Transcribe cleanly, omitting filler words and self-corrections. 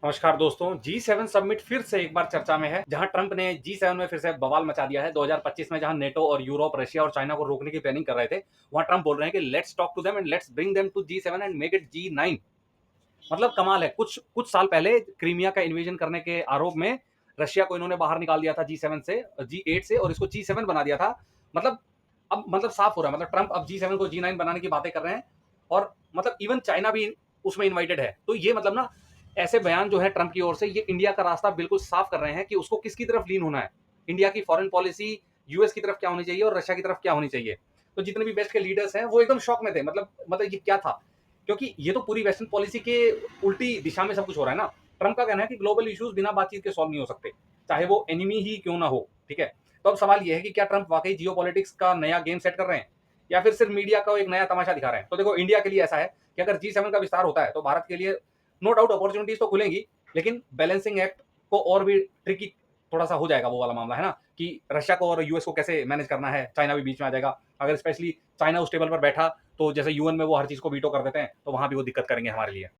नमस्कार दोस्तों। G7 summit फिर से एक बार चर्चा में है, जहां ट्रंप ने G7 में फिर से बवाल मचा दिया है। 2025 में जहां नेटो और यूरोप, रशिया और चाइना को रोकने की प्लानिंग कर रहे थे, वहां ट्रंप बोल रहे हैं कि let's talk to them and let's bring them to G7 and make it G9। मतलब कमाल है। कुछ कुछ साल पहले क्रीमिया का इन्वेजन करने के आरोप में रशिया को इन्होंने बाहर निकाल दिया था G7 से, G8 से, और इसको G7 बना दिया था। मतलब अब मतलब साफ हो रहा है, मतलब ट्रंप अब G7 को G9 बनाने की बातें कर रहे हैं, और मतलब इवन चाइना भी उसमें इन्वाइटेड है। तो ये मतलब ना, ऐसे बयान जो है ट्रंप की ओर से, ये इंडिया का रास्ता बिल्कुल साफ कर रहे हैं कि उसको किसकी तरफ लीन होना है। इंडिया की फॉरेन पॉलिसी यूएस की तरफ क्या होनी चाहिए और रशिया की तरफ क्या होनी चाहिए। तो जितने भी वेस्ट के लीडर्स हैं वो एकदम शॉक में थे। मतलब ये क्या था, क्योंकि ये तो पूरी वेस्टर्न पॉलिसी के उल्टी दिशा में सब कुछ हो रहा है ना। ट्रंप का कहना है कि ग्लोबल इश्यूज बिना बातचीत के सॉल्व नहीं हो सकते, चाहे वो एनिमी ही क्यों ना हो। ठीक है। तो अब सवाल ये है कि क्या ट्रंप वाकई जियोपॉलिटिक्स का नया गेम सेट कर रहे हैं, या फिर सिर्फ मीडिया का एक नया तमाशा दिखा रहे हैं। तो देखो, इंडिया के लिए ऐसा है कि अगर G7 का विस्तार होता है तो भारत के लिए नो डाउट अपॉर्चुनिटीज तो खुलेंगी, लेकिन बैलेंसिंग एक्ट को और भी ट्रिकी थोड़ा सा हो जाएगा। वो वाला मामला है ना, कि रशिया को और यूएस को कैसे मैनेज करना है। चाइना भी बीच में आ जाएगा। अगर स्पेशली चाइना उस टेबल पर बैठा, तो जैसे यूएन में वो हर चीज को वीटो कर देते हैं, तो वहां भी वो दिक्कत करेंगे हमारे लिए।